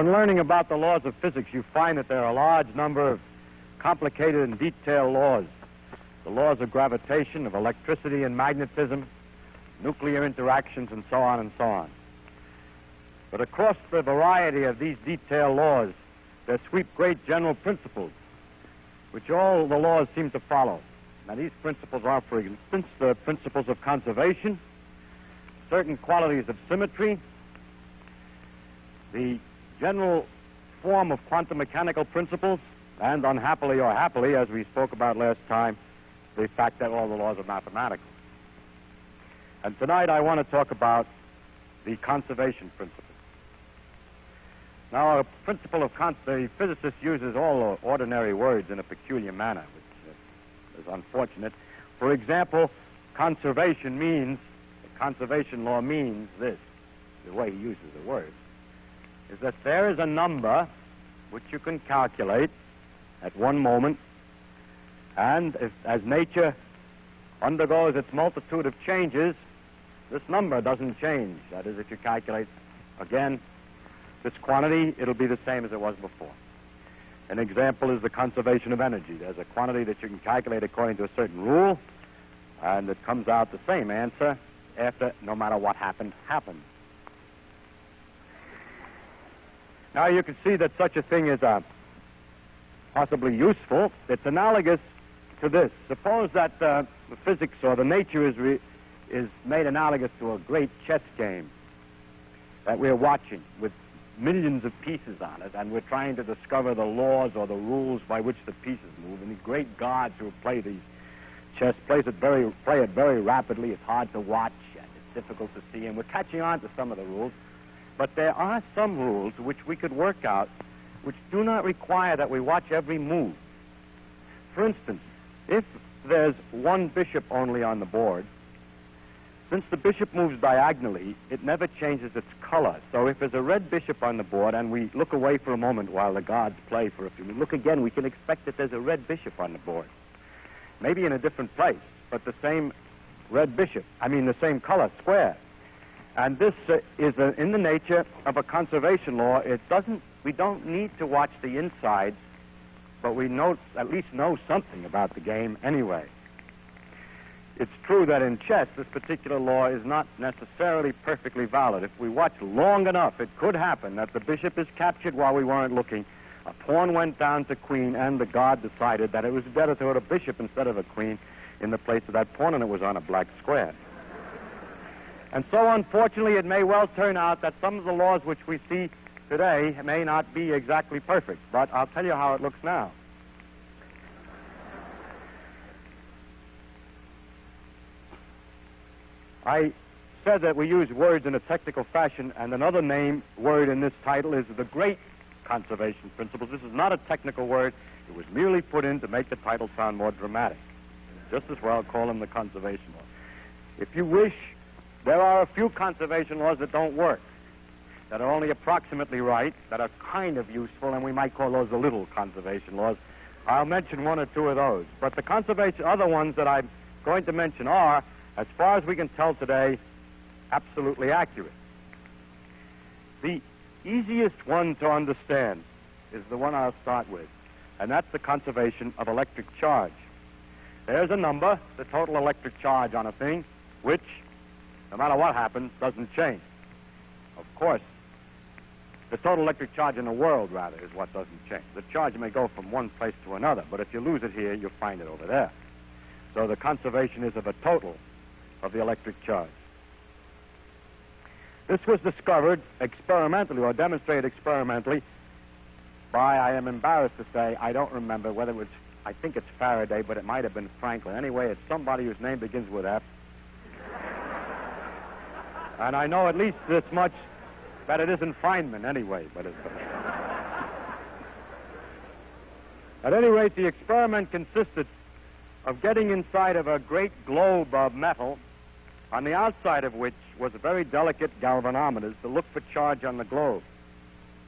When learning about the laws of physics, you find that there are a large number of complicated and detailed laws. The laws of gravitation, of electricity and magnetism, nuclear interactions, and so on and so on. But across the variety of these detailed laws, there sweep great general principles, which all the laws seem to follow. Now, these principles are, for instance, the principles of conservation, certain qualities of symmetry, the general form of quantum mechanical principles, and unhappily or happily, as we spoke about last time, the fact that all the laws are mathematical. And tonight I want to talk about the conservation principle. Now, a principle of the physicist uses all ordinary words in a peculiar manner, which is unfortunate. For example, conservation law means this, the way he uses the words, is that there is a number which you can calculate at one moment, and as nature undergoes its multitude of changes, this number doesn't change. That is, if you calculate again this quantity, it'll be the same as it was before. An example is the conservation of energy. There's a quantity that you can calculate according to a certain rule, and it comes out the same answer after no matter what happened. Now, you can see that such a thing is possibly useful. It's analogous to this. Suppose that the physics or the nature is made analogous to a great chess game that we're watching with millions of pieces on it, and we're trying to discover the laws or the rules by which the pieces move. And the great gods who play these chess play it very rapidly. It's hard to watch, and it's difficult to see, and we're catching on to some of the rules. But there are some rules which we could work out which do not require that we watch every move. For instance, if there's one bishop only on the board, since the bishop moves diagonally, it never changes its color. So if there's a red bishop on the board and we look away for a moment while the gods play for a few minutes, look again, we can expect that there's a red bishop on the board. Maybe in a different place, but the same the same color, square. And this is in the nature of a conservation law. We don't need to watch the insides, but we at least know something about the game anyway. It's true that in chess, this particular law is not necessarily perfectly valid. If we watch long enough, it could happen that the bishop is captured while we weren't looking, a pawn went down to queen, and the god decided that it was better to put a bishop instead of a queen in the place of that pawn, and it was on a black square. And so, unfortunately, it may well turn out that some of the laws which we see today may not be exactly perfect, but I'll tell you how it looks now. I said that we use words in a technical fashion, and another word in this title is the great conservation principles. This is not a technical word. It was merely put in to make the title sound more dramatic. Just as well call them the conservation law. If you wish, there are a few conservation laws that don't work, that are only approximately right, that are kind of useful, and we might call those the little conservation laws. I'll mention one or two of those. But the other ones that I'm going to mention are, as far as we can tell today, absolutely accurate. The easiest one to understand is the one I'll start with, and that's the conservation of electric charge. There's a number, the total electric charge on a thing, which, no matter what happens, doesn't change. Of course, the total electric charge in the world, rather, is what doesn't change. The charge may go from one place to another, but if you lose it here, you'll find it over there. So the conservation is of a total of the electric charge. This was discovered experimentally, or demonstrated experimentally, by, I am embarrassed to say, I don't remember whether it was, I think it's Faraday, but it might have been Franklin. Anyway, it's somebody whose name begins with F. And I know at least this much, that it isn't Feynman anyway, but it's... At any rate, the experiment consisted of getting inside of a great globe of metal, on the outside of which was a very delicate galvanometer to look for charge on the globe,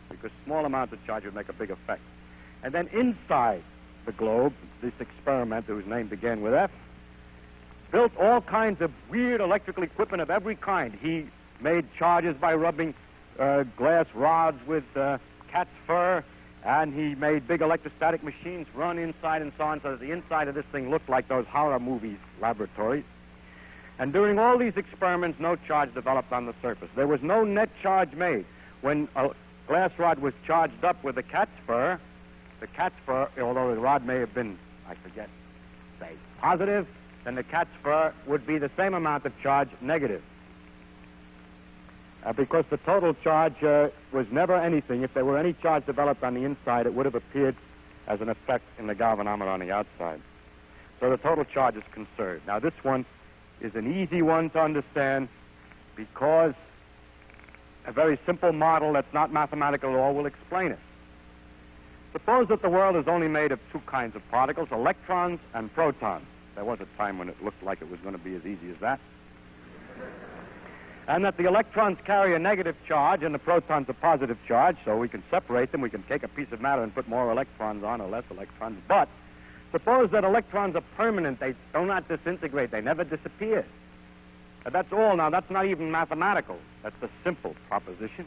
because small amounts of charge would make a big effect. And then inside the globe, this experimenter, whose name began with F, built all kinds of weird electrical equipment of every kind. He made charges by rubbing glass rods with cat's fur, and he made big electrostatic machines run inside and so on, so that the inside of this thing looked like those horror movies laboratories. And during all these experiments, no charge developed on the surface. There was no net charge made. When a glass rod was charged up with the cat's fur, although the rod may have been, I forget, say, positive, then the cat's fur would be the same amount of charge negative. Because the total charge was never anything. If there were any charge developed on the inside, it would have appeared as an effect in the galvanometer on the outside. So the total charge is conserved. Now, this one is an easy one to understand because a very simple model that's not mathematical at all will explain it. Suppose that the world is only made of two kinds of particles, electrons and protons. There was a time when it looked like it was going to be as easy as that. And that the electrons carry a negative charge and the protons a positive charge, so we can separate them. We can take a piece of matter and put more electrons on or less electrons. But suppose that electrons are permanent. They do not disintegrate. They never disappear. That's all. Now, that's not even mathematical. That's a simple proposition.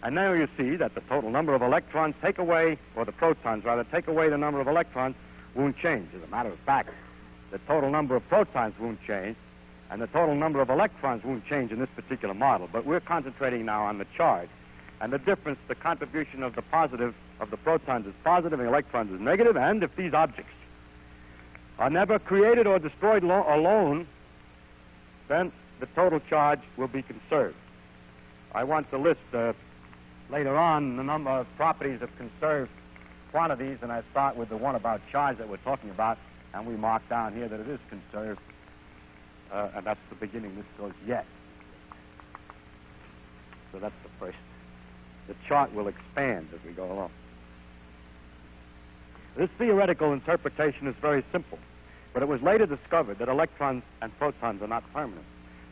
And now you see that the total number of electrons take away, or the protons rather, take away the number of electrons won't change. As a matter of fact, the total number of protons won't change, and the total number of electrons won't change in this particular model. But we're concentrating now on the charge. And the difference, the contribution of the positive, of the protons is positive and the electrons is negative. And if these objects are never created or destroyed alone, then the total charge will be conserved. I want to list later on the number of properties of conserved quantities, and I start with the one about charge that we're talking about, and we mark down here that it is conserved. And that's the beginning. This goes yes. So that's the first. The chart will expand as we go along. This theoretical interpretation is very simple, but it was later discovered that electrons and protons are not permanent.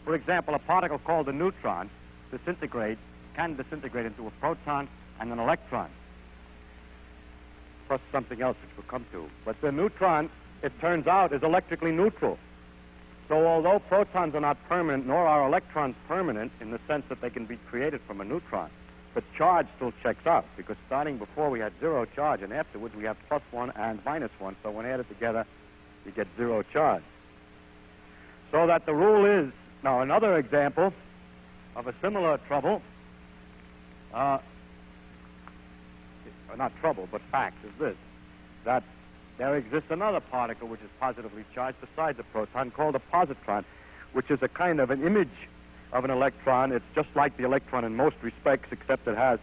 For example, a particle called a neutron can disintegrate into a proton and an electron, plus something else which we'll come to. But the neutron, it turns out, is electrically neutral. So although protons are not permanent, nor are electrons permanent in the sense that they can be created from a neutron, the charge still checks out, because starting before we had zero charge, and afterwards we have +1 and -1. So when added together, you get zero charge. So that the rule is, now another example of a similar trouble, not trouble, but fact, is this, that there exists another particle which is positively charged besides a proton called a positron, which is a kind of an image of an electron. It's just like the electron in most respects, except it has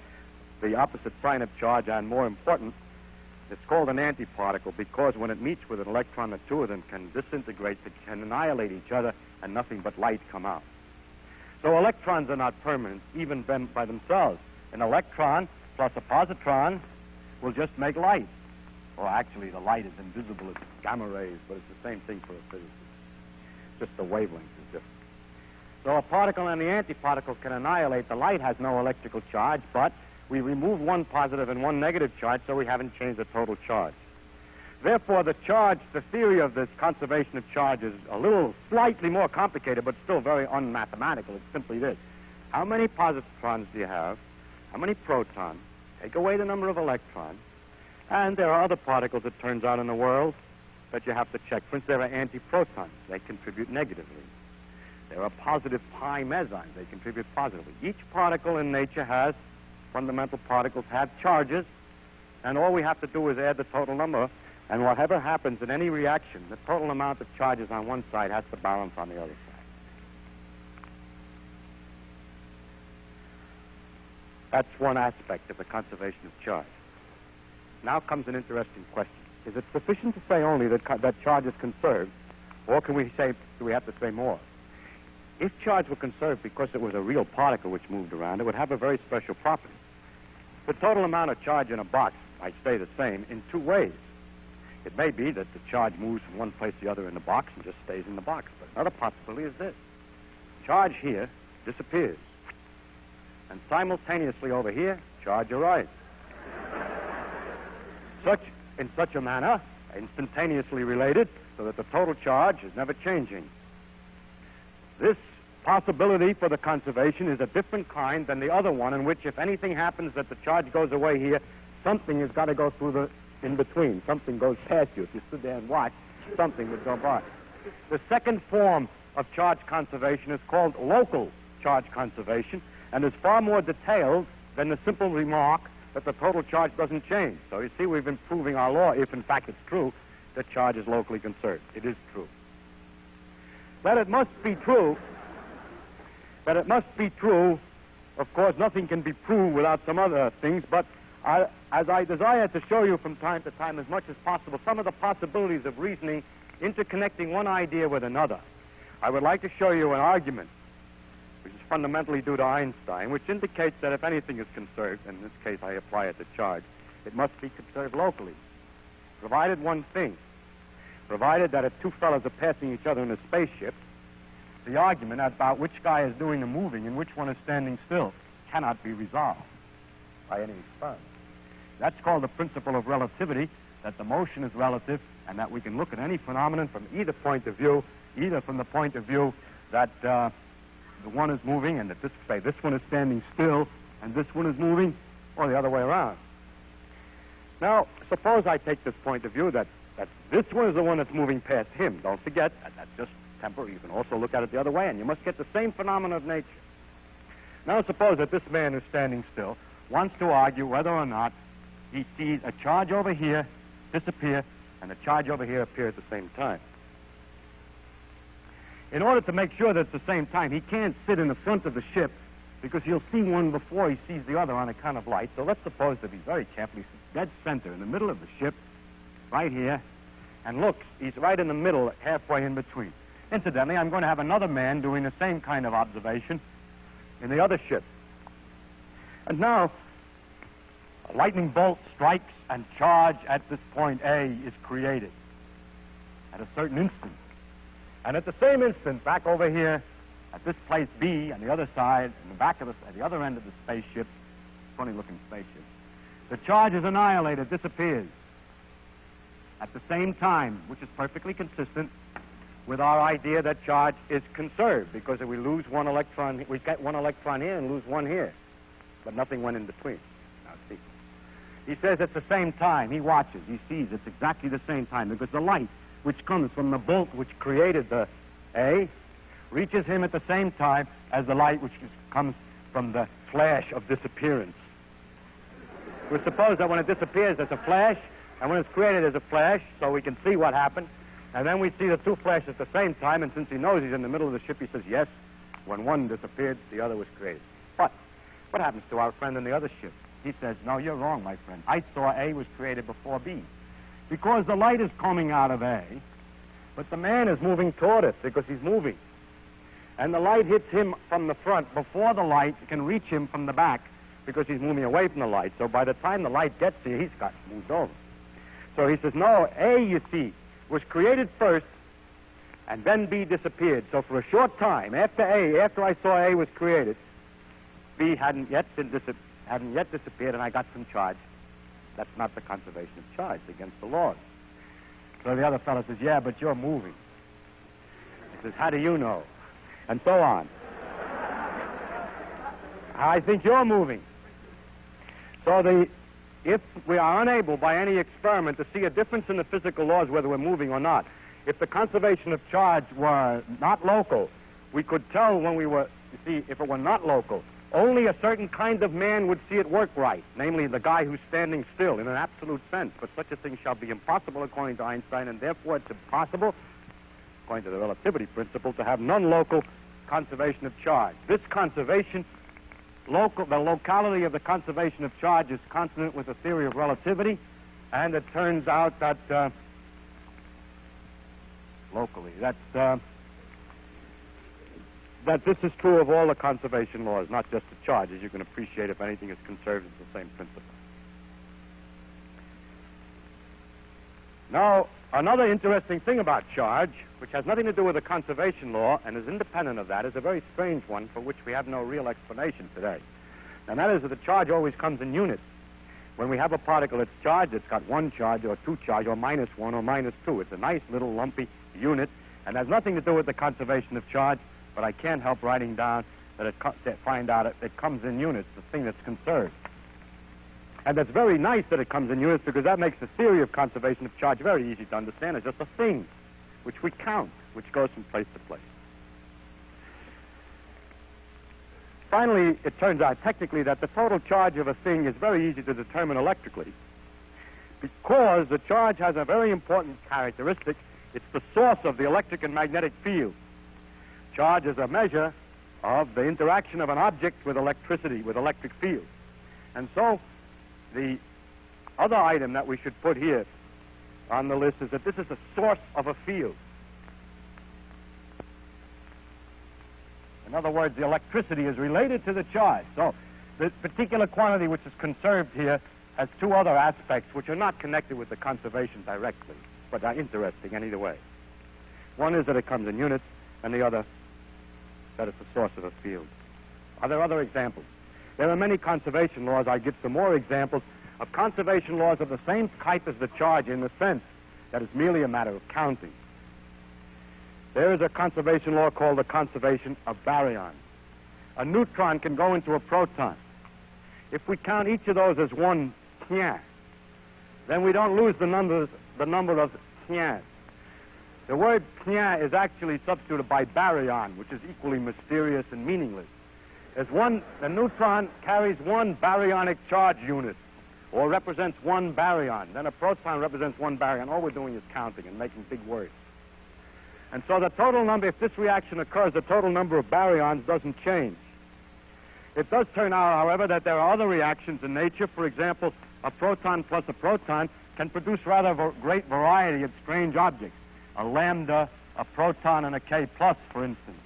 the opposite sign of charge, and more important, it's called an antiparticle because when it meets with an electron, the two of them can disintegrate, they can annihilate each other, and nothing but light come out. So electrons are not permanent, even by themselves. An electron plus a positron will just make light. Or actually, the light is invisible as gamma rays, but it's the same thing for a physicist. Just the wavelength is different. So a particle and the antiparticle can annihilate. The light has no electrical charge, but we remove one positive and one negative charge, so we haven't changed the total charge. Therefore, the theory of this conservation of charge is a little slightly more complicated, but still very unmathematical. It's simply this. How many positrons do you have? How many protons? Take away the number of electrons. And there are other particles, it turns out, in the world that you have to check. For instance, there are antiprotons. They contribute negatively. There are positive pi mesons. They contribute positively. Each particle in nature has, fundamental particles have charges, and all we have to do is add the total number, and whatever happens in any reaction, the total amount of charges on one side has to balance on the other side. That's one aspect of the conservation of charge. Now comes an interesting question. Is it sufficient to say only that charge is conserved, or do we have to say more? If charge were conserved because it was a real particle which moved around, it would have a very special property. The total amount of charge in a box might stay the same in two ways. It may be that the charge moves from one place to the other in the box and just stays in the box. But another possibility is this. Charge here disappears. And simultaneously over here, charge arrives. In such a manner, instantaneously related, so that the total charge is never changing. This possibility for the conservation is a different kind than the other one, in which if anything happens that the charge goes away here, something has got to go through the in-between. Something goes past you. If you stood there and watched, something would go by. The second form of charge conservation is called local charge conservation, and is far more detailed than the simple remark that the total charge doesn't change. So you see, we've been proving our law, if in fact it's true, that charge is locally conserved. It is true. That it must be true, of course, nothing can be proved without some other things, but as I desire to show you from time to time as much as possible some of the possibilities of reasoning interconnecting one idea with another, I would like to show you an argument which is fundamentally due to Einstein, which indicates that if anything is conserved, and in this case I apply it to charge, it must be conserved locally, provided one thing, provided that if two fellows are passing each other in a spaceship, the argument about which guy is doing the moving and which one is standing still cannot be resolved by any experiment. That's called the principle of relativity, that the motion is relative and that we can look at any phenomenon from either point of view, either from the point of view that the one is moving and that this one is standing still and this one is moving, or the other way around. Now, suppose I take this point of view that this one is the one that's moving past him. Don't forget, that's just temporary. You can also look at it the other way, and you must get the same phenomena of nature. Now, suppose that this man who's standing still wants to argue whether or not he sees a charge over here disappear and a charge over here appear at the same time. In order to make sure that it's the same time, he can't sit in the front of the ship because he'll see one before he sees the other on account of light. So let's suppose that he's very carefully sits dead center in the middle of the ship, right here, and looks, he's right in the middle, halfway in between. Incidentally, I'm going to have another man doing the same kind of observation in the other ship. And now, a lightning bolt strikes and charge at this point A is created at a certain instant. And at the same instant, back over here, at this place B, on the other side, in the back of at the other end of the spaceship, funny-looking spaceship, the charge is annihilated, disappears. At the same time, which is perfectly consistent with our idea that charge is conserved, because if we lose one electron, we get one electron here and lose one here, but nothing went in between. Now, see. He says at the same time, he watches, he sees it's exactly the same time, because the light which comes from the bolt which created the A reaches him at the same time as the light which comes from the flash of disappearance. We suppose that when it disappears, there's a flash, and when it's created, there's a flash, so we can see what happened. And then we see the two flashes at the same time, and since he knows he's in the middle of the ship, he says, yes, when one disappeared, the other was created. But what happens to our friend in the other ship? He says, no, you're wrong, my friend. I saw A was created before B. Because the light is coming out of A, but the man is moving toward it because he's moving. And the light hits him from the front before the light can reach him from the back because he's moving away from the light. So by the time the light gets here, he's got moved over. So he says, no, A, you see, was created first, and then B disappeared. So for a short time, after I saw A was created, B hadn't yet disappeared, and I got some charge. That's not the conservation of charge. It's against the laws. So the other fellow says, yeah, but you're moving. He says, how do you know? And so on. I think you're moving. So if we are unable by any experiment to see a difference in the physical laws whether we're moving or not, if the conservation of charge were not local, we could tell when we were, you see, if it were not local, only a certain kind of man would see it work right, namely the guy who's standing still in an absolute sense. But such a thing shall be impossible according to Einstein, and therefore it's impossible, according to the relativity principle, to have non-local conservation of charge. This conservation, the locality of the conservation of charge is consonant with the theory of relativity, and it turns out that locally, that this is true of all the conservation laws, not just the charge. As you can appreciate, if anything is conserved, it's the same principle. Now, another interesting thing about charge, which has nothing to do with the conservation law and is independent of that, is a very strange one for which we have no real explanation today. And that is that the charge always comes in units. When we have a particle that's charged, it's got one charge or two charge or -1 or -2. It's a nice little lumpy unit and has nothing to do with the conservation of charge, but I can't help writing down that it comes in units, the thing that's conserved. And that's very nice that it comes in units, because that makes the theory of conservation of charge very easy to understand. It's just a thing which we count, which goes from place to place. Finally, it turns out technically that the total charge of a thing is very easy to determine electrically, because the charge has a very important characteristic. It's the source of the electric and magnetic field. Charge is a measure of the interaction of an object with electricity, with electric field. And so the other item that we should put here on the list is that this is a source of a field. In other words, the electricity is related to the charge. So the particular quantity which is conserved here has two other aspects which are not connected with the conservation directly, but are interesting in either way. One is that it comes in units, and the other that it's the source of a field. Are there other examples? There are many conservation laws. I give some more examples of conservation laws of the same type as the charge, in the sense that it's merely a matter of counting. There is a conservation law called the conservation of baryons. A neutron can go into a proton. If we count each of those as one tien, then we don't lose the number of tiens. The word tien is actually substituted by baryon, which is equally mysterious and meaningless. The neutron carries one baryonic charge unit, or represents one baryon. Then a proton represents one baryon. All we're doing is counting and making big words. And so the total number, if this reaction occurs, the total number of baryons doesn't change. It does turn out, however, that there are other reactions in nature. For example, a proton plus a proton can produce rather great variety of strange objects. A lambda, a proton, and a K plus, for instance.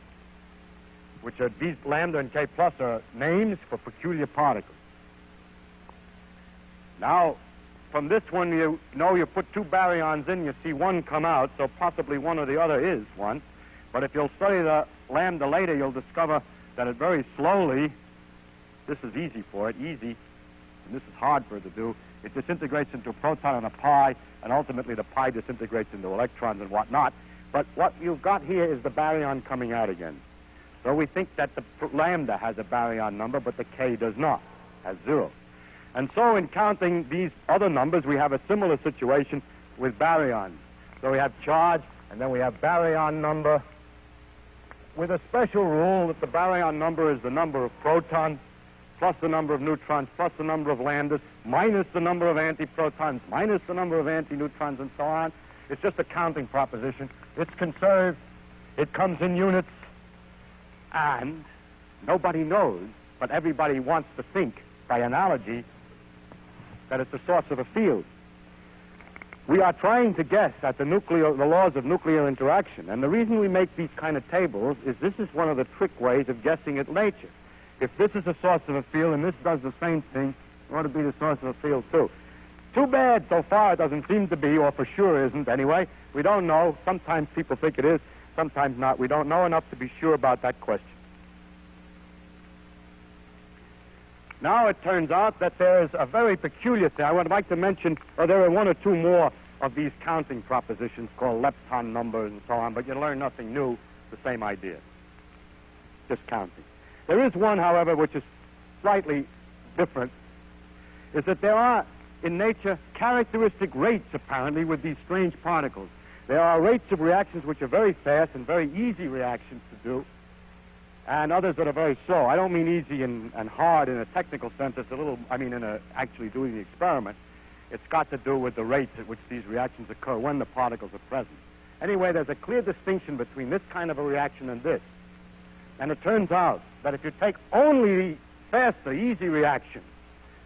These lambda and K plus are names for peculiar particles. Now, from this one, you put two baryons in, you see one come out, so possibly one or the other is one. But if you'll study the lambda later, you'll discover that it very slowly, this is easy for it, and this is hard for it to do, it disintegrates into a proton and a pi, and ultimately the pi disintegrates into electrons and whatnot. But what you've got here is the baryon coming out again. So we think that the lambda has a baryon number, but the K does not, has 0. And so in counting these other numbers, we have a similar situation with baryons. So we have charge, and then we have baryon number, with a special rule that the baryon number is the number of protons, plus the number of neutrons, plus the number of lambdas, minus the number of antiprotons, minus the number of antineutrons, and so on. It's just a counting proposition. It's conserved. It comes in units. And nobody knows, but everybody wants to think, by analogy, that it's the source of a field. We are trying to guess at the laws of nuclear interaction. And the reason we make these kind of tables is this is one of the trick ways of guessing at nature. If this is the source of a field and this does the same thing, it ought to be the source of a field too. Too bad so far it doesn't seem to be, or for sure isn't anyway. We don't know. Sometimes people think it is, sometimes not. We don't know enough to be sure about that question. Now it turns out that there is a very peculiar thing. I would like to mention, there are one or two more of these counting propositions called lepton numbers and so on, but you learn nothing new, the same idea. Just counting. There is one, however, which is slightly different, is that there are, in nature, characteristic rates, apparently, with these strange particles. There are rates of reactions which are very fast and very easy reactions to do, and others that are very slow. I don't mean easy and hard in a technical sense. It's a little, actually doing the experiment. It's got to do with the rates at which these reactions occur when the particles are present. Anyway, there's a clear distinction between this kind of a reaction and this. And it turns out that if you take only faster, easy reactions,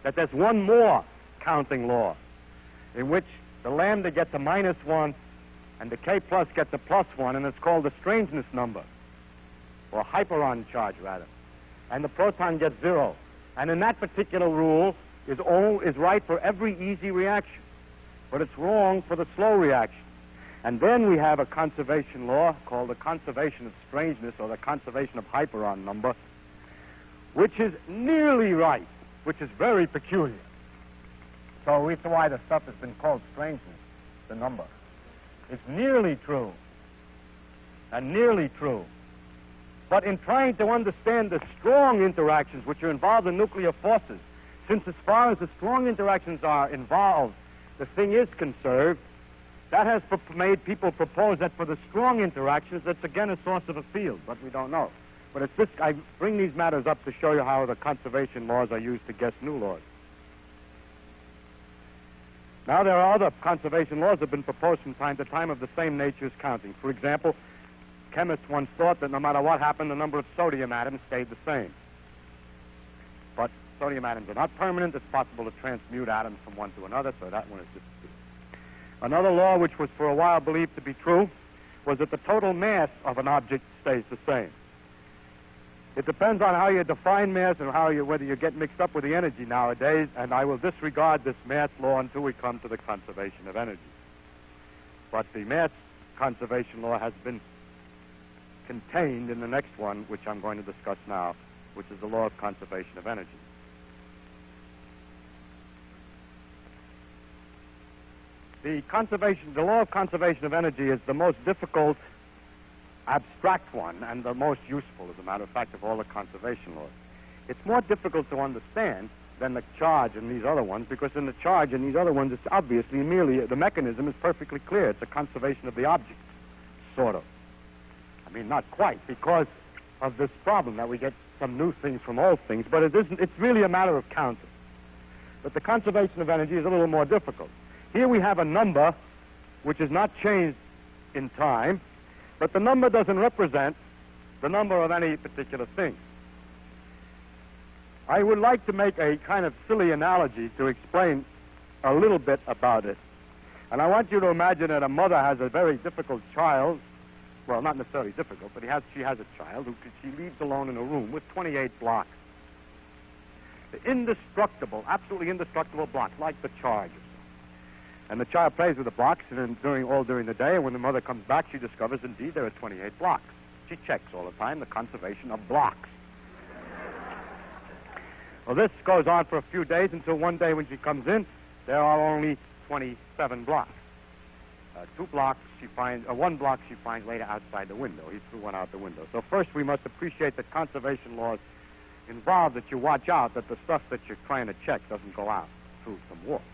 that there's one more counting law in which the lambda gets a -1 and the K plus gets a +1, and it's called the strangeness number, or hyperon charge, rather. And the proton gets 0. And in that particular rule is right for every easy reaction, but it's wrong for the slow reaction. And then we have a conservation law called the conservation of strangeness, or the conservation of hyperon number, which is nearly right, which is very peculiar. So that's why the stuff has been called strangeness, the number. It's nearly true, and nearly true. But in trying to understand the strong interactions which are involved in nuclear forces, since as far as the strong interactions are involved, the thing is conserved, that has made people propose that for the strong interactions, that's again a source of a field, but we don't know. But it's this, I bring these matters up to show you how the conservation laws are used to guess new laws. Now, there are other conservation laws that have been proposed from time to time of the same nature as counting. For example, chemists once thought that no matter what happened, the number of sodium atoms stayed the same. But sodium atoms are not permanent. It's possible to transmute atoms from one to another, so that one is just true. Another law, which was for a while believed to be true, was that the total mass of an object stays the same. It depends on how you define mass and whether you get mixed up with the energy nowadays, and I will disregard this mass law until we come to the conservation of energy. But the mass conservation law has been contained in the next one, which I'm going to discuss now, which is the law of conservation of energy. The law of conservation of energy is the most difficult abstract one and the most useful, as a matter of fact, of all the conservation laws. It's more difficult to understand than the charge in these other ones, because in the charge in these other ones, it's obviously merely, the mechanism is perfectly clear. It's a conservation of the object, sort of. I mean, not quite, because of this problem that we get some new things from old things, but it isn't, it's really a matter of counting. But the conservation of energy is a little more difficult. Here we have a number which is not changed in time, but the number doesn't represent the number of any particular thing. I would like to make a kind of silly analogy to explain a little bit about it. And I want you to imagine that a mother has a very difficult child. Well, not necessarily difficult, but she has a child who she leaves alone in a room with 28 blocks. The indestructible, absolutely indestructible blocks, like the charge. And the child plays with the blocks during the day, and when the mother comes back, she discovers, indeed, there are 28 blocks. She checks all the time the conservation of blocks. Well, this goes on for a few days until one day when she comes in, there are only 27 blocks. One block she finds later outside the window. He threw one out the window. So first we must appreciate that conservation laws involve that you watch out that the stuff that you're trying to check doesn't go out through some water.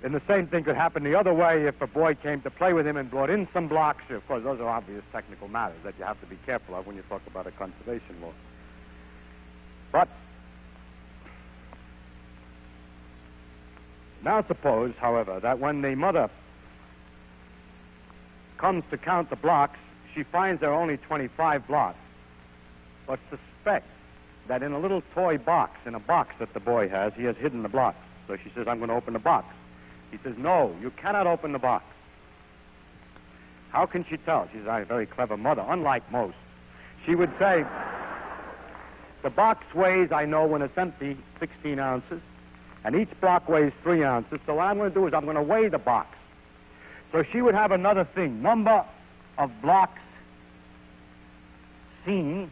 And the same thing could happen the other way if a boy came to play with him and brought in some blocks. Of course, those are obvious technical matters that you have to be careful of when you talk about a conservation law. But now suppose, however, that when the mother comes to count the blocks, she finds there are only 25 blocks, but suspects that in a little toy box, in a box that the boy has, he has hidden the blocks. So she says, I'm going to open the box. He says, no, you cannot open the box. How can she tell? She's a very clever mother, unlike most. She would say, the box weighs, I know when it's empty, 16 ounces, and each block weighs 3 ounces, so what I'm going to do is I'm going to weigh the box. So she would have another thing, number of blocks seen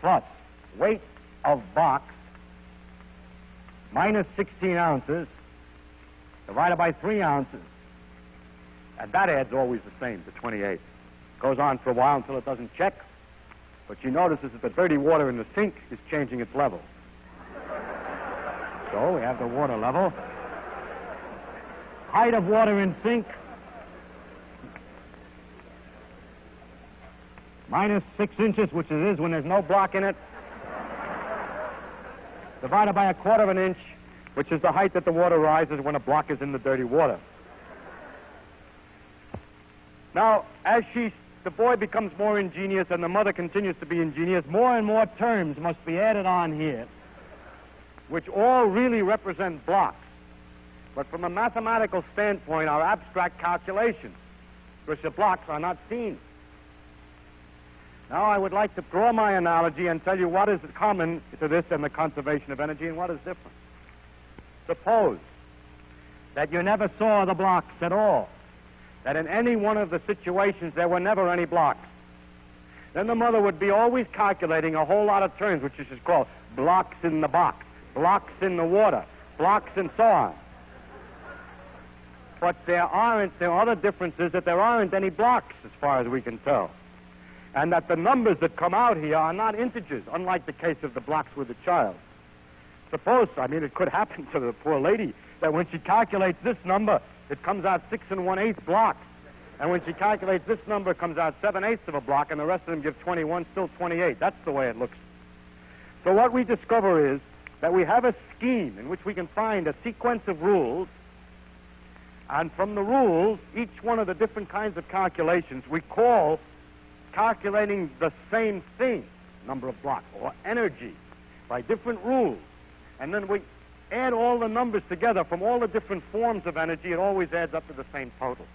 plus weight of box minus 16 ounces divided by 3 ounces. And that adds always the same to 28. Goes on for a while until it doesn't check. But she notices that the dirty water in the sink is changing its level. So we have the water level. Height of water in sink minus 6 inches, which it is when there's no block in it, divided by 1/4 of an inch, which is the height that the water rises when a block is in the dirty water. Now, as the boy becomes more ingenious and the mother continues to be ingenious, more and more terms must be added on here, which all really represent blocks, but from a mathematical standpoint are abstract calculations, because the blocks are not seen. Now I would like to draw my analogy and tell you what is common to this and the conservation of energy and what is different. Suppose that you never saw the blocks at all, that in any one of the situations there were never any blocks. Then the mother would be always calculating a whole lot of terms, which is called blocks in the box, blocks in the water, blocks and so on. But there are other differences, that there aren't any blocks as far as we can tell. And that the numbers that come out here are not integers, unlike the case of the blocks with the child. suppose, I mean, it could happen to the poor lady that when she calculates this number, it comes out 6 1/8 blocks. And when she calculates this number, it comes out 7/8 of a block, and the rest of them give 21, still 28. That's the way it looks. So what we discover is that we have a scheme in which we can find a sequence of rules, and from the rules, each one of the different kinds of calculations we call calculating the same thing, number of blocks, or energy, by different rules. And then we add all the numbers together from all the different forms of energy. It always adds up to the same total.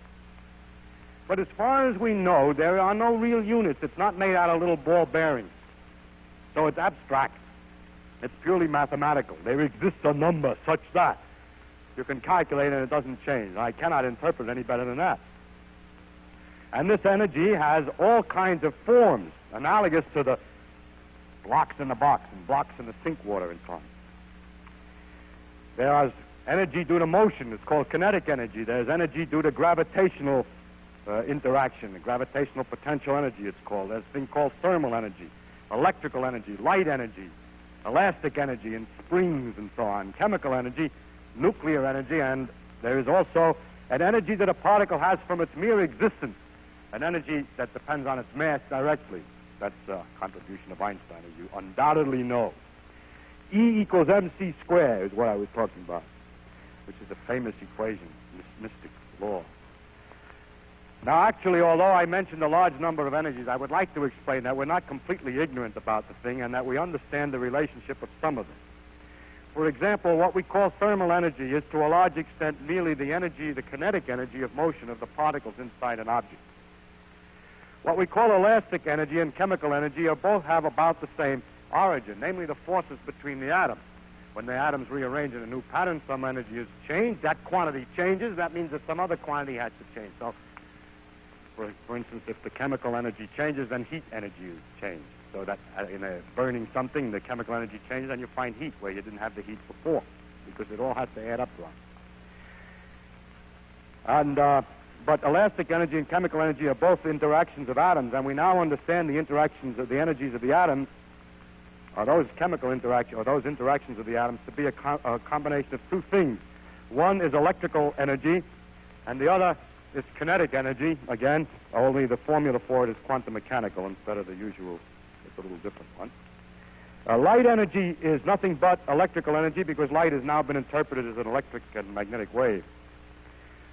But as far as we know, there are no real units. It's not made out of little ball bearings. So it's abstract. It's purely mathematical. There exists a number such that you can calculate and it doesn't change. I cannot interpret any better than that. And this energy has all kinds of forms, analogous to the blocks in the box and blocks in the sink water and so on. There is energy due to motion. It's called kinetic energy. There's energy due to gravitational interaction, the gravitational potential energy it's called. There's a thing called thermal energy, electrical energy, light energy, elastic energy, and springs and so on, chemical energy, nuclear energy, and there is also an energy that a particle has from its mere existence, an energy that depends on its mass directly. That's a contribution of Einstein, as you undoubtedly know. E equals mc squared is what I was talking about, which is a famous equation, this mystic law. Now, actually, although I mentioned a large number of energies, I would like to explain that we're not completely ignorant about the thing and that we understand the relationship of some of them. For example, what we call thermal energy is to a large extent merely the energy, the kinetic energy of motion of the particles inside an object. What we call elastic energy and chemical energy both have about the same origin, namely the forces between the atoms. When the atoms rearrange in a new pattern, some energy is changed. That quantity changes. That means that some other quantity has to change. So, for instance, if the chemical energy changes, then heat energy is changed. So that in burning something, the chemical energy changes, and you find heat where you didn't have the heat before, because it all has to add up to that. But elastic energy and chemical energy are both interactions of atoms, and we now understand the interactions of the energies of the atoms, or those chemical interactions, or those interactions of the atoms, to be a combination of two things. One is electrical energy, and the other is kinetic energy. Again, only the formula for it is quantum mechanical instead of the usual. It's a little different one. Light energy is nothing but electrical energy, because light has now been interpreted as an electric and magnetic wave.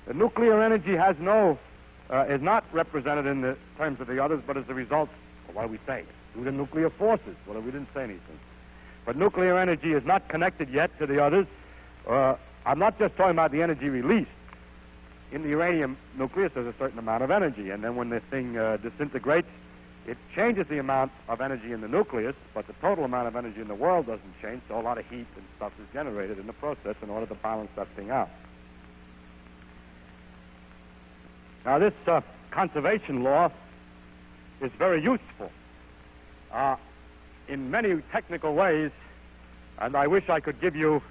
The nuclear energy has is not represented in the terms of the others, but as a result of what do we say? Due to nuclear forces. Well, we didn't say anything. But nuclear energy is not connected yet to the others. I'm not just talking about the energy released. In the uranium nucleus, there's a certain amount of energy, and then when the thing disintegrates, it changes the amount of energy in the nucleus, but the total amount of energy in the world doesn't change, so a lot of heat and stuff is generated in the process in order to balance that thing out. Now, this conservation law is very useful in many technical ways, and I wish I could give you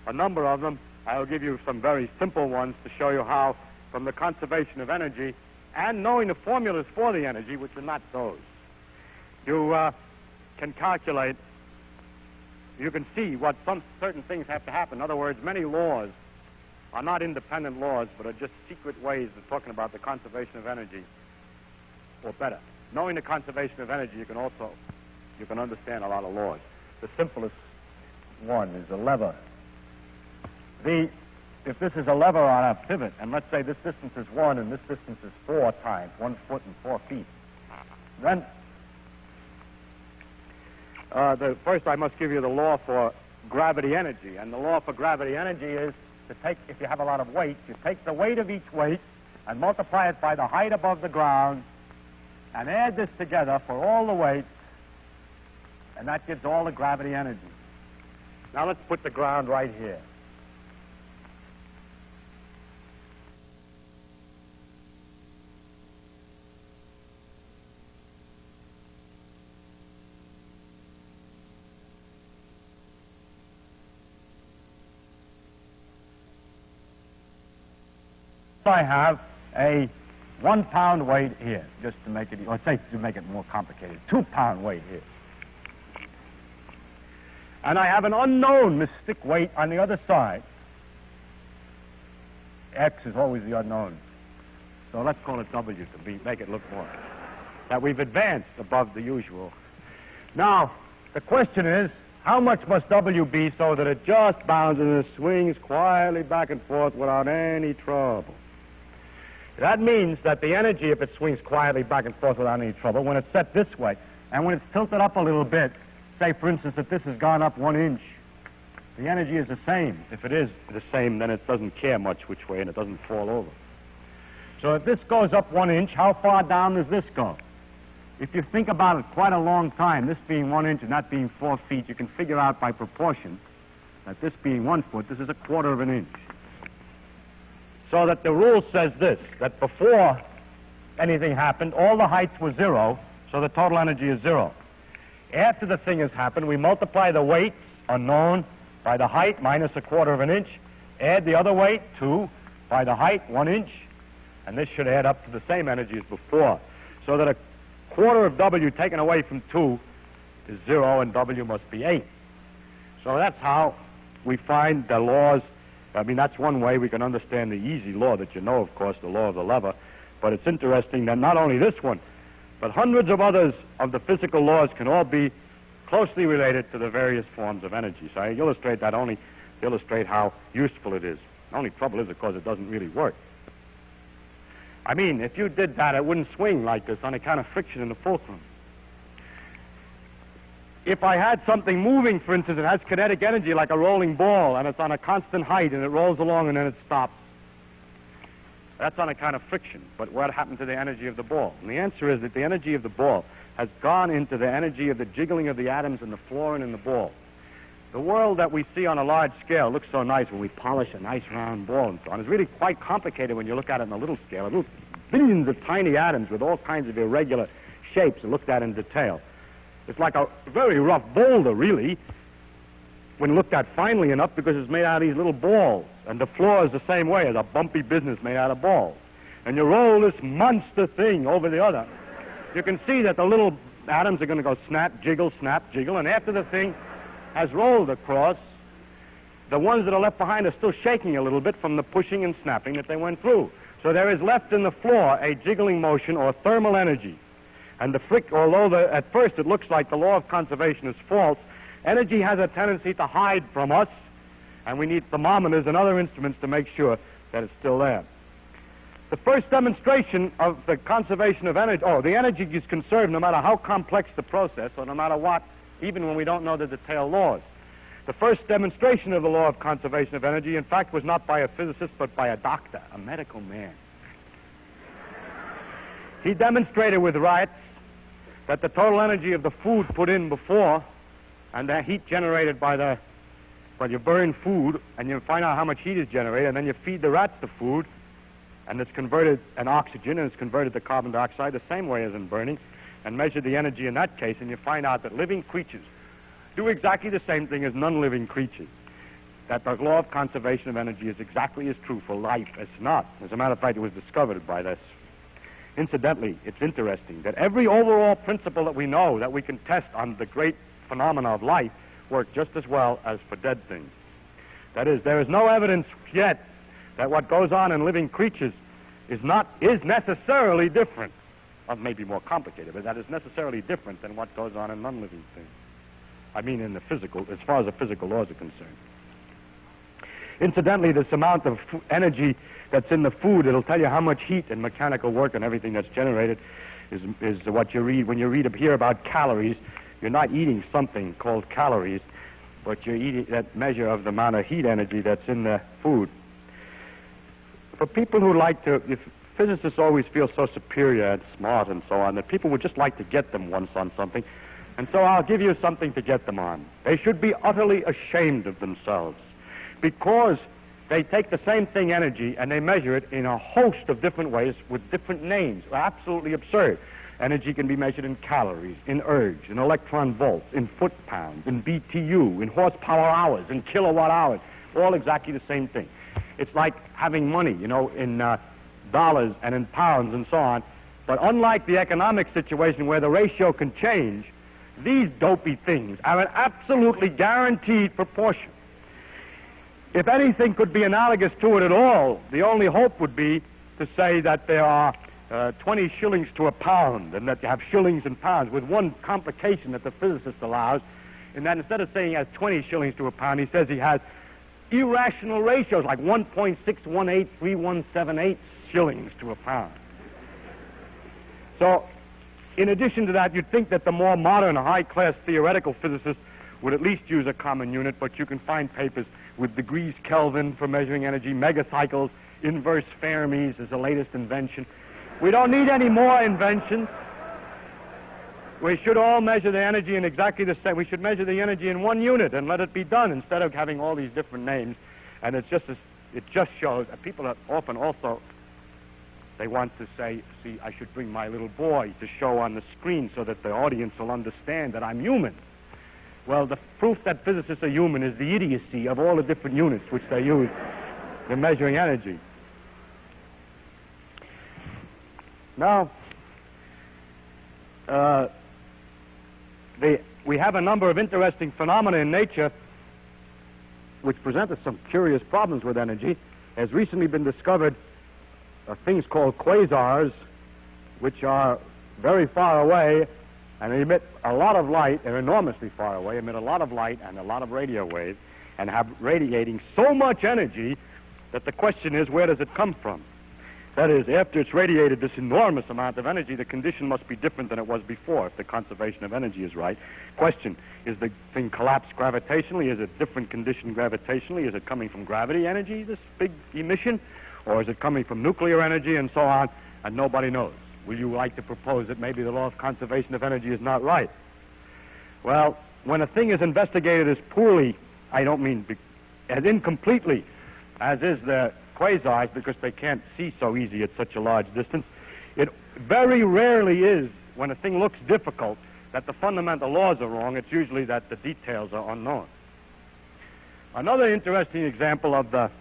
a number of them. I'll give you some very simple ones to show you how, from the conservation of energy and knowing the formulas for the energy, which are not those, you can calculate, you can see what some certain things have to happen. In other words, many laws are not independent laws, but are just secret ways of talking about the conservation of energy, or better. Knowing the conservation of energy, you can understand a lot of laws. The simplest one is a lever. If this is a lever on a pivot, and let's say this distance is 1 and this distance is 4 times, 1 foot and 4 feet, then first I must give you the law for gravity energy. And the law for gravity energy is to take, if you have a lot of weight, you take the weight of each weight and multiply it by the height above the ground and add this together for all the weights, and that gives all the gravity energy. Now let's put the ground right here. I have a 1 pound weight here, just to make it, or say to make it more complicated, 2 pound weight here. and I have an unknown mystic weight on the other side. X is always the unknown. So let's call it W to make it look more. That we've advanced above the usual. Now, the question is, how much must W be so that it just bounces and swings quietly back and forth without any trouble? That means that the energy, if it swings quietly back and forth without any trouble, when it's set this way, and when it's tilted up a little bit, say, for instance, that this has gone up 1 inch, the energy is the same. If it is the same, then it doesn't care much which way, and it doesn't fall over. So if this goes up 1 inch, how far down does this go? If you think about it quite a long time, this being 1 inch and that being 4 feet, you can figure out by proportion that this being 1 foot, this is 1/4 of an inch. So that the rule says this, that before anything happened, all the heights were 0, so the total energy is 0. After the thing has happened, we multiply the weights, unknown, by the height, minus 1/4 of an inch, add the other weight, 2, by the height, 1 inch, and this should add up to the same energy as before. So that 1/4 of W taken away from 2 is 0, and W must be 8. So that's how we find the laws. I mean, that's one way we can understand the easy law that you know, of course, the law of the lever. But it's interesting that not only this one, but hundreds of others of the physical laws can all be closely related to the various forms of energy. So I illustrate that only to illustrate how useful it is. The only trouble is, of course, it doesn't really work. I mean, if you did that, it wouldn't swing like this on account of friction in the fulcrum. If I had something moving, for instance, it has kinetic energy like a rolling ball, and it's on a constant height, and it rolls along, and then it stops. That's on account of friction. But what happened to the energy of the ball? And the answer is that the energy of the ball has gone into the energy of the jiggling of the atoms in the fluorine in the ball. The world that we see on a large scale looks so nice when we polish a nice round ball and so on. It's really quite complicated when you look at it on a little scale. Little billions of tiny atoms with all kinds of irregular shapes looked at in detail. It's like a very rough boulder, really, when looked at finely enough, because it's made out of these little balls. And the floor is the same way, as a bumpy business made out of balls. And you roll this monster thing over the other, you can see that the little atoms are going to go snap, jiggle, and after the thing has rolled across, the ones that are left behind are still shaking a little bit from the pushing and snapping that they went through. So there is left in the floor a jiggling motion or thermal energy. And although at first it looks like the law of conservation is false, energy has a tendency to hide from us, and we need thermometers and other instruments to make sure that it's still there. The first demonstration of the conservation of energy, the energy is conserved no matter how complex the process, or no matter what, even when we don't know the detailed laws. The first demonstration of the law of conservation of energy, in fact, was not by a physicist, but by a doctor, a medical man. He demonstrated with rats that the total energy of the food put in before and the heat generated you burn food and you find out how much heat is generated, and then you feed the rats the food, and it's converted an oxygen and it's converted to carbon dioxide the same way as in burning, and measure the energy in that case, and you find out that living creatures do exactly the same thing as non-living creatures. That the law of conservation of energy is exactly as true for life as not. As a matter of fact, it was discovered by this. Incidentally, it's interesting that every overall principle that we know that we can test on the great phenomena of life work just as well as for dead things. That is, there is no evidence yet that what goes on in living creatures is necessarily different. Well, it may be more complicated, but that is necessarily different than what goes on in non-living things. I mean, in the physical, as far as the physical laws are concerned. Incidentally, this amount of energy that's in the food, it'll tell you how much heat and mechanical work and everything that's generated is what you read. When you hear about calories, you're not eating something called calories, but you're eating that measure of the amount of heat energy that's in the food. For people who physicists always feel so superior and smart and so on, that people would just like to get them once on something. And so I'll give you something to get them on. They should be utterly ashamed of themselves, because they take the same thing, energy, and they measure it in a host of different ways with different names. Absolutely absurd. Energy can be measured in calories, in ergs, in electron volts, in foot-pounds, in BTU, in horsepower hours, in kilowatt hours. All exactly the same thing. It's like having money, in dollars and in pounds and so on. But unlike the economic situation where the ratio can change, these dopey things are an absolutely guaranteed proportion. If anything could be analogous to it at all, the only hope would be to say that there are 20 shillings to a pound, and that you have shillings and pounds, with one complication that the physicist allows, in that instead of saying he has 20 shillings to a pound, he says he has irrational ratios like 1.6183178 shillings to a pound. So, in addition to that, you'd think that the more modern, high-class theoretical physicists would at least use a common unit, but you can find papers with degrees Kelvin for measuring energy, megacycles, inverse Fermis is the latest invention. We don't need any more inventions. We should all measure the energy in exactly the same. We should measure the energy in one unit and let it be done instead of having all these different names. And it just shows that people are often also, they want to say, see, I should bring my little boy to show on the screen so that the audience will understand that I'm human. Well, the proof that physicists are human is the idiocy of all the different units which they use in measuring energy. Now, we have a number of interesting phenomena in nature which present us some curious problems with energy. Has recently been discovered things called quasars, which are very far away and emit a lot of light. They're enormously far away, emit a lot of light and a lot of radio waves, and have radiating so much energy that the question is, where does it come from? That is, after it's radiated this enormous amount of energy, the condition must be different than it was before, if the conservation of energy is right. Question, is the thing collapsed gravitationally? Is it different condition gravitationally? Is it coming from gravity energy, this big emission? Or is it coming from nuclear energy and so on? And nobody knows. Will you like to propose that maybe the law of conservation of energy is not right? Well, when a thing is investigated as poorly, I don't mean as incompletely as is the quasars, because they can't see so easy at such a large distance, it very rarely is, when a thing looks difficult, that the fundamental laws are wrong. It's usually that the details are unknown. Another interesting example of the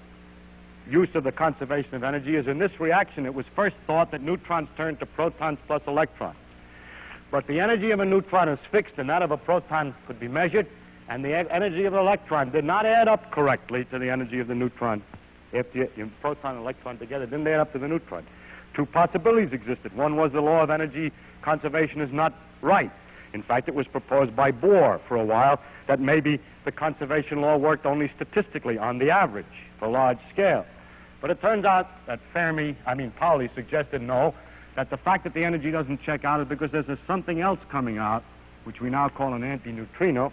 use of the conservation of energy is in this reaction. It was first thought that neutrons turn to protons plus electrons. But the energy of a neutron is fixed, and that of a proton could be measured, and the energy of an electron did not add up correctly to the energy of the neutron. If the proton and electron together didn't add up to the neutron. Two possibilities existed. One was the law of energy conservation is not right. In fact, it was proposed by Bohr for a while that maybe the conservation law worked only statistically on the average for large scale. But it turns out that Pauli suggested no, that the fact that the energy doesn't check out is because there's something else coming out, which we now call an antineutrino,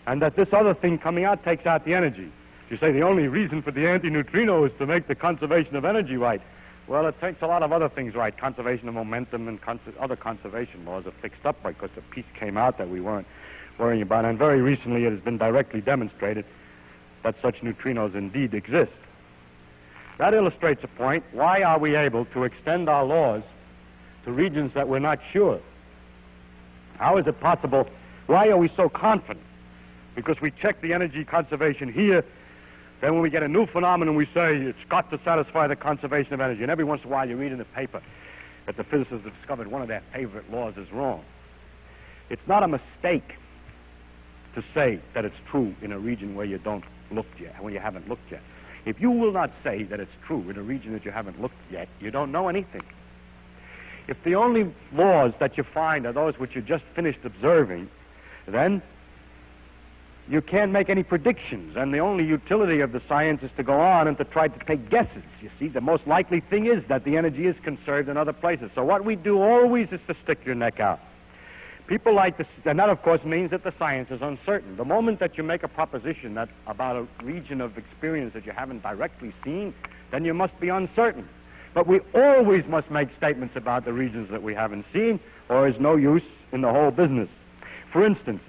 and that this other thing coming out takes out the energy. You say the only reason for the antineutrino is to make the conservation of energy right. Well, it takes a lot of other things right. Conservation of momentum and other conservation laws are fixed up because a piece came out that we weren't worrying about. And very recently it has been directly demonstrated that such neutrinos indeed exist. That illustrates a point. Why are we able to extend our laws to regions that we're not sure? How is it possible? Why are we so confident? Because we check the energy conservation here, then when we get a new phenomenon, we say it's got to satisfy the conservation of energy. And every once in a while you read in the paper that the physicists have discovered one of their favorite laws is wrong. It's not a mistake to say that it's true in a region where you don't look yet, when you haven't looked yet. If you will not say that it's true in a region that you haven't looked yet, you don't know anything. If the only laws that you find are those which you just finished observing, then you can't make any predictions, and the only utility of the science is to go on and to try to take guesses. You see, the most likely thing is that the energy is conserved in other places. So what we do always is to stick your neck out. People like this, and that of course means that the science is uncertain. The moment that you make a proposition that about a region of experience that you haven't directly seen, then you must be uncertain. But we always must make statements about the regions that we haven't seen, or is no use in the whole business. For instance,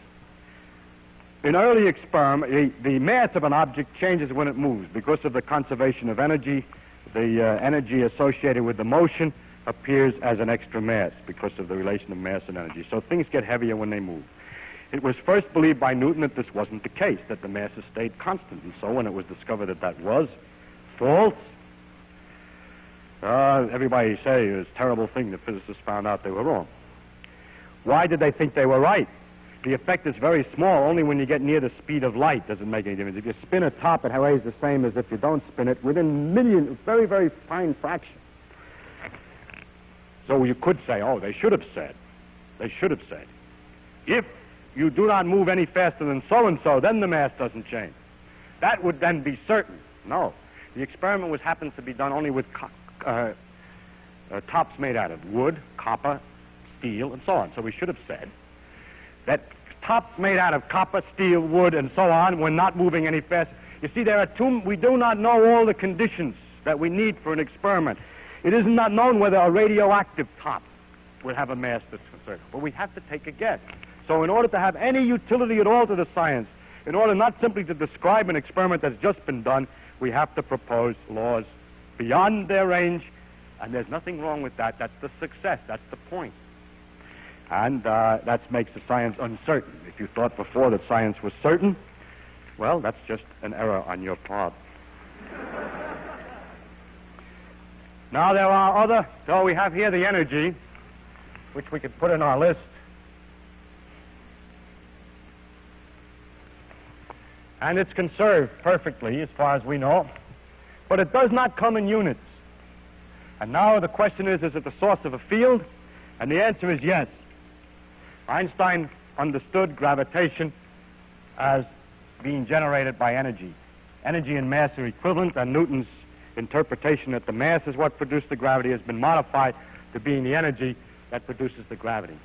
in early experiment, the mass of an object changes when it moves because of the conservation of energy. The energy associated with the motion appears as an extra mass because of the relation of mass and energy. So things get heavier when they move. It was first believed by Newton that this wasn't the case, that the masses stayed constant. And so when it was discovered that that was false, everybody say it was a terrible thing the physicists found out they were wrong. Why did they think they were right? the effect is very small. Only when you get near the speed of light does it make any difference. If you spin a top, it weighs the same as if you don't spin it within million, very, very fine fraction. So you could say, oh, they should have said, if you do not move any faster than so-and-so, then the mass doesn't change. That would then be certain. No. The experiment happens to be done only with tops made out of wood, copper, steel, and so on. So we should have said that tops made out of copper, steel, wood, and so on, when not moving any faster. You see, we do not know all the conditions that we need for an experiment. It is not known whether a radioactive top would have a mass that's conserved. But we have to take a guess. So in order to have any utility at all to the science, in order not simply to describe an experiment that's just been done, we have to propose laws beyond their range, and there's nothing wrong with that. That's the success. That's the point. And that makes the science uncertain. If you thought before that science was certain, well, that's just an error on your part. Now there are so we have here the energy, which we could put in our list. And it's conserved perfectly, as far as we know. But it does not come in units. And now the question is it the source of a field? And the answer is yes. Einstein understood gravitation as being generated by energy. Energy and mass are equivalent, and Newton's interpretation that the mass is what produced the gravity has been modified to being the energy that produces the gravity.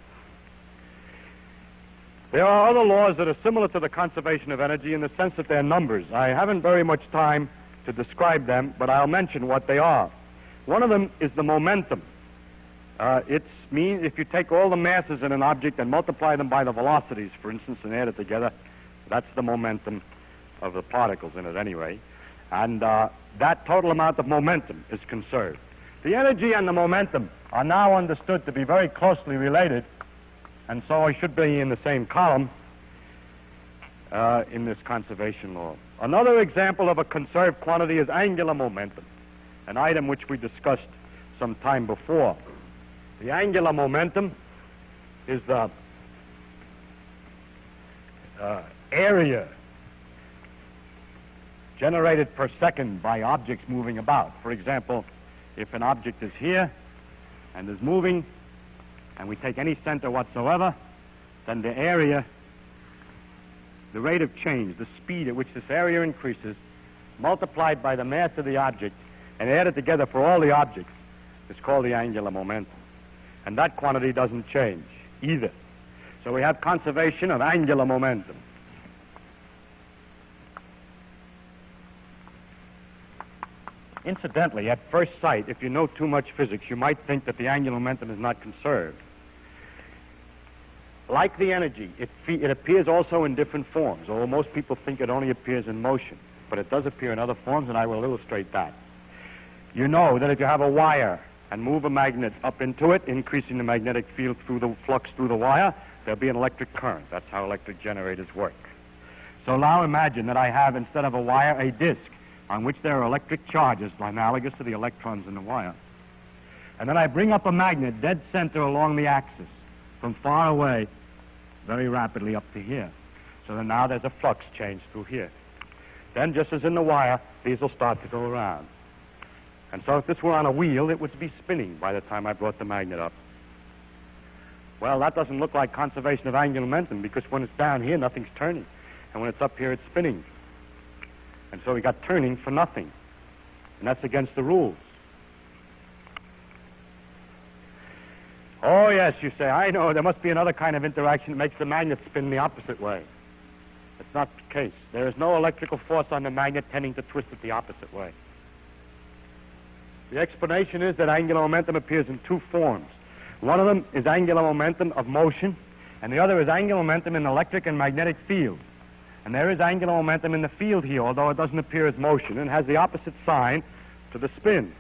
There are other laws that are similar to the conservation of energy in the sense that they're numbers. I haven't very much time to describe them, but I'll mention what they are. One of them is the momentum. It means if you take all the masses in an object and multiply them by the velocities, for instance, and add it together, that's the momentum of the particles in it anyway. And that total amount of momentum is conserved. The energy and the momentum are now understood to be very closely related, and so I should be in the same column in this conservation law. Another example of a conserved quantity is angular momentum, an item which we discussed some time before. The angular momentum is the area generated per second by objects moving about. For example, if an object is here and is moving, and we take any center whatsoever, then the area, the rate of change, the speed at which this area increases, multiplied by the mass of the object, and added together for all the objects, is called the angular momentum. And that quantity doesn't change either. So we have conservation of angular momentum. Incidentally, at first sight, if you know too much physics, you might think that the angular momentum is not conserved. Like the energy, it appears also in different forms, although most people think it only appears in motion. But it does appear in other forms, and I will illustrate that. You know that if you have a wire and move a magnet up into it, increasing the magnetic field through the flux through the wire, there'll be an electric current. That's how electric generators work. So now imagine that I have, instead of a wire, a disk on which there are electric charges analogous to the electrons in the wire. And then I bring up a magnet dead center along the axis from far away very rapidly up to here. So then now there's a flux change through here. Then, just as in the wire, these will start to go around. And so if this were on a wheel, it would be spinning by the time I brought the magnet up. Well, that doesn't look like conservation of angular momentum, because when it's down here, nothing's turning. And when it's up here, it's spinning. And so we got turning for nothing. And that's against the rules. Oh, yes, you say, I know, there must be another kind of interaction that makes the magnet spin the opposite way. That's not the case. There is no electrical force on the magnet tending to twist it the opposite way. The explanation is that angular momentum appears in two forms. One of them is angular momentum of motion, and the other is angular momentum in electric and magnetic field. And there is angular momentum in the field here, although it doesn't appear as motion, and has the opposite sign to the spin.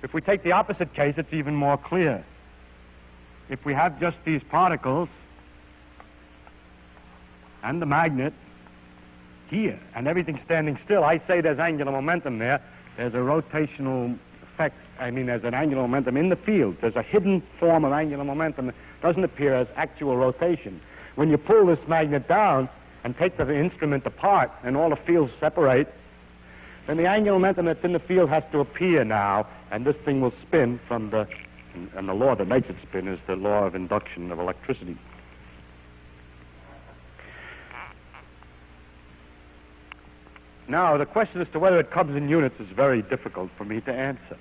If we take the opposite case, it's even more clear. If we have just these particles and the magnet here, and everything standing still, I say there's angular momentum there. There's a rotational effect. There's an angular momentum in the field. There's a hidden form of angular momentum that doesn't appear as actual rotation. When you pull this magnet down and take the instrument apart and all the fields separate, then the angular momentum that's in the field has to appear now, and this thing will spin from the, and the law that makes it spin is the law of induction of electricity. Now, the question as to whether it comes in units is very difficult for me to answer.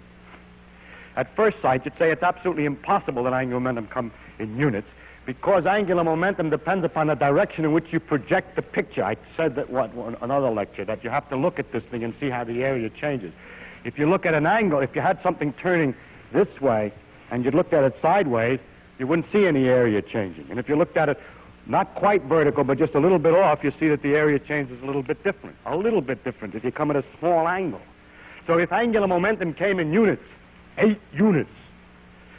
At first sight, you'd say it's absolutely impossible that angular momentum come in units, because angular momentum depends upon the direction in which you project the picture. I said that another lecture, that you have to look at this thing and see how the area changes. If you look at an angle, if you had something turning this way and you looked at it sideways, you wouldn't see any area changing. And if you looked at it not quite vertical, but just a little bit off, you see that the area changes a little bit different. A little bit different if you come at a small angle. So if angular momentum came in units, 8 units,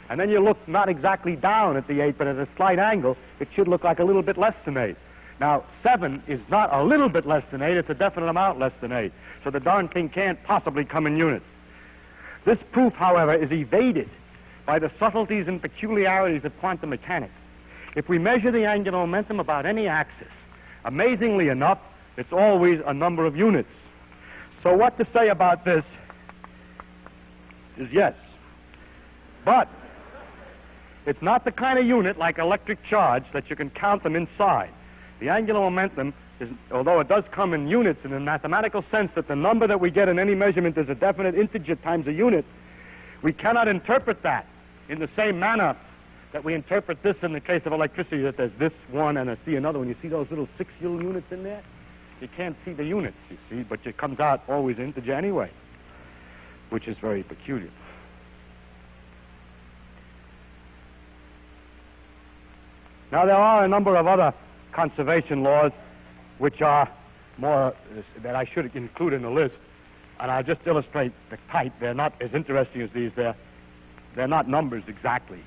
and then you look not exactly down at the 8, but at a slight angle, it should look like a little bit less than 8. Now, 7 is not a little bit less than 8, it's a definite amount less than 8. So the darn thing can't possibly come in units. This proof, however, is evaded by the subtleties and peculiarities of quantum mechanics. If we measure the angular momentum about any axis, amazingly enough, it's always a number of units. So what to say about this is yes. But it's not the kind of unit like electric charge that you can count them inside. The angular momentum, although it does come in units in a mathematical sense that the number that we get in any measurement is a definite integer times a unit, we cannot interpret that in the same manner that we interpret this in the case of electricity, that there's this one and see another one. You see those little 6 units in there? You can't see the units, you see, but it comes out always integer anyway, which is very peculiar. Now, there are a number of other conservation laws which are more, that I should include in the list, and I'll just illustrate the type. They're not as interesting as these. They're not numbers exactly.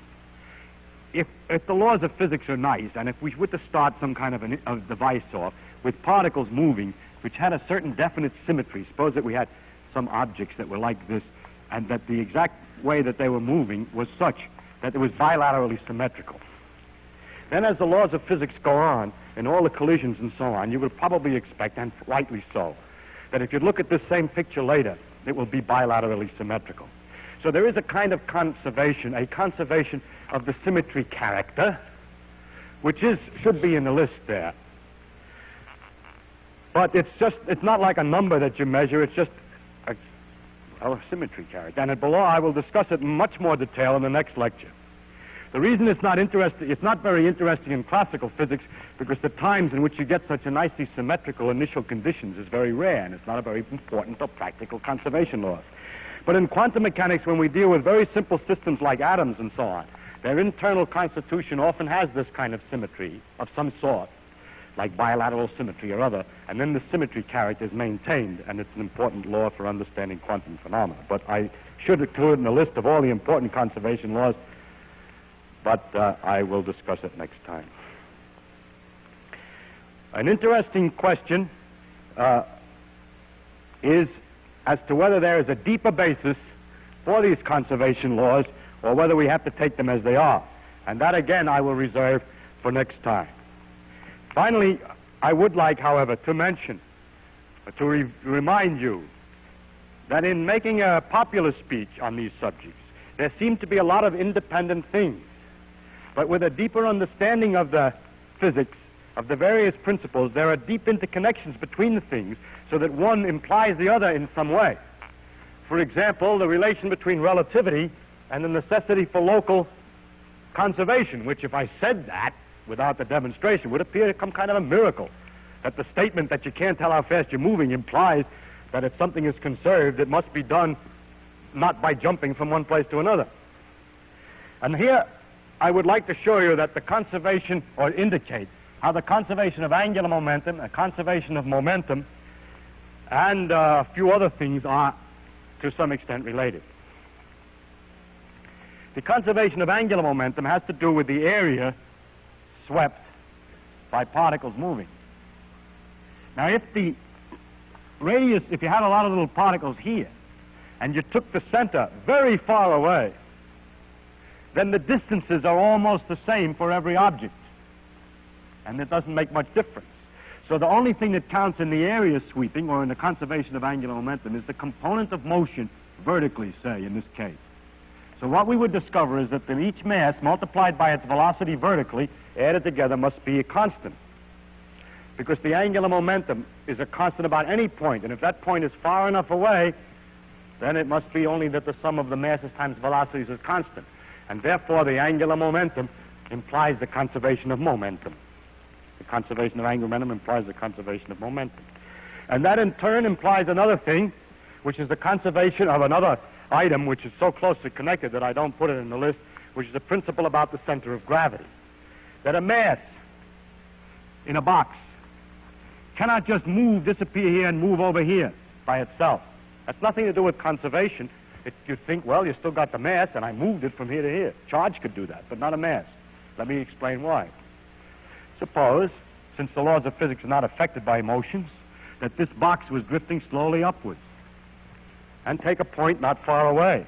If the laws of physics are nice, and if we were to start some kind of a device off with particles moving which had a certain definite symmetry, suppose that we had some objects that were like this, and that the exact way that they were moving was such that it was bilaterally symmetrical. Then as the laws of physics go on, and all the collisions and so on, you would probably expect, and rightly so, that if you look at this same picture later, it will be bilaterally symmetrical. So there is a kind of conservation, a conservation of the symmetry character, which should be in the list there. But it's not like a number that you measure, it's just a symmetry character. And below I will discuss it in much more detail in the next lecture. The reason it's not very interesting in classical physics, because the times in which you get such a nicely symmetrical initial conditions is very rare, and it's not a very important or practical conservation law. But in quantum mechanics, when we deal with very simple systems like atoms and so on, their internal constitution often has this kind of symmetry of some sort, like bilateral symmetry or other, and then the symmetry character is maintained, and it's an important law for understanding quantum phenomena. But I should include in the list of all the important conservation laws, but I will discuss it next time. An interesting question is as to whether there is a deeper basis for these conservation laws or whether we have to take them as they are. And that, again, I will reserve for next time. Finally, I would like, however, to mention, to remind you that in making a popular speech on these subjects, there seem to be a lot of independent things. But with a deeper understanding of the physics, of the various principles, there are deep interconnections between the things so that one implies the other in some way. For example, the relation between relativity and the necessity for local conservation, which if I said that without the demonstration would appear to come kind of a miracle. That the statement that you can't tell how fast you're moving implies that if something is conserved, it must be done not by jumping from one place to another. And here I would like to show you that the conservation, or indicate how the conservation of angular momentum, a conservation of momentum, and a few other things are to some extent related. The conservation of angular momentum has to do with the area swept by particles moving. Now, if the radius, if you had a lot of little particles here, and you took the center very far away, then the distances are almost the same for every object. and it doesn't make much difference. So the only thing that counts in the area sweeping, or in the conservation of angular momentum, is the component of motion vertically, say, in this case. So what we would discover is that each mass multiplied by its velocity vertically, added together, must be a constant. Because the angular momentum is a constant about any point, and if that point is far enough away, then it must be only that the sum of the masses times velocities is constant. And therefore, the angular momentum implies the conservation of momentum. The conservation of angular momentum implies the conservation of momentum. And that, in turn, implies another thing, which is the conservation of another item which is so closely connected that I don't put it in the list, which is a principle about the center of gravity. That a mass in a box cannot just disappear here and move over here by itself. That's nothing to do with conservation. You think, well, you still got the mass, and I moved it from here to here. Charge could do that, but not a mass. Let me explain why. Suppose, since the laws of physics are not affected by motions, that this box was drifting slowly upwards. And take a point not far away.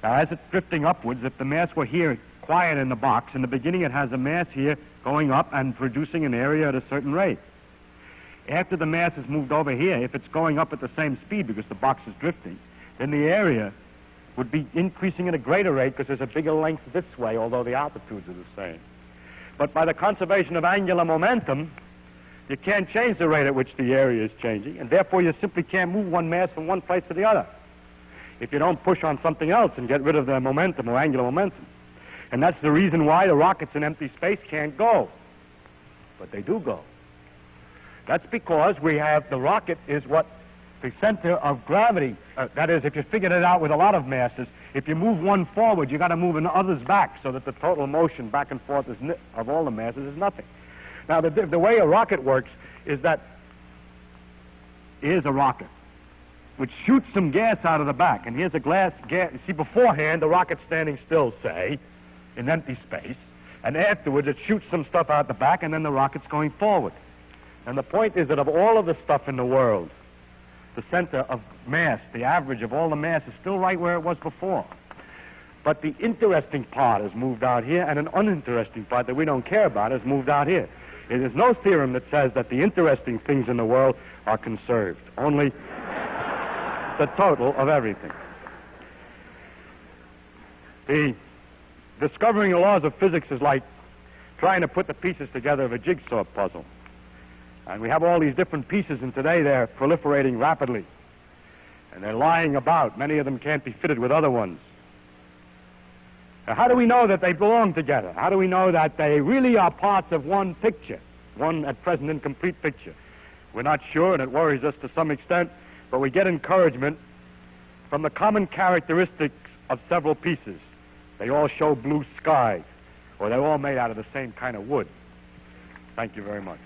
Now, as it's drifting upwards, if the mass were here quiet in the box, in the beginning it has a mass here going up and producing an area at a certain rate. After the mass has moved over here, if it's going up at the same speed because the box is drifting, then the area would be increasing at a greater rate because there's a bigger length this way, although the altitudes are the same. But by the conservation of angular momentum, you can't change the rate at which the area is changing, and therefore you simply can't move one mass from one place to the other if you don't push on something else and get rid of the momentum or angular momentum. And that's the reason why the rockets in empty space can't go. But they do go. That's because we have, the rocket is what the center of gravity, that is, if you figured it out with a lot of masses, if you move one forward, you got to move others back so that the total motion back and forth of all the masses is nothing. Now, the way a rocket works is that here's a rocket which shoots some gas out of the back, and here's a gas. You see, beforehand, the rocket's standing still, say, in empty space, and afterwards it shoots some stuff out the back, and then the rocket's going forward. And the point is that of all of the stuff in the world, the center of mass, the average of all the mass, is still right where it was before. But the interesting part has moved out here, and an uninteresting part that we don't care about has moved out here. It is no theorem that says that the interesting things in the world are conserved, only the total of everything. Discovering the laws of physics is like trying to put the pieces together of a jigsaw puzzle. And we have all these different pieces, and today they're proliferating rapidly. And they're lying about. Many of them can't be fitted with other ones. Now, how do we know that they belong together? How do we know that they really are parts of one picture, one at present incomplete picture? We're not sure, and it worries us to some extent, but we get encouragement from the common characteristics of several pieces. They all show blue sky, or they're all made out of the same kind of wood. Thank you very much.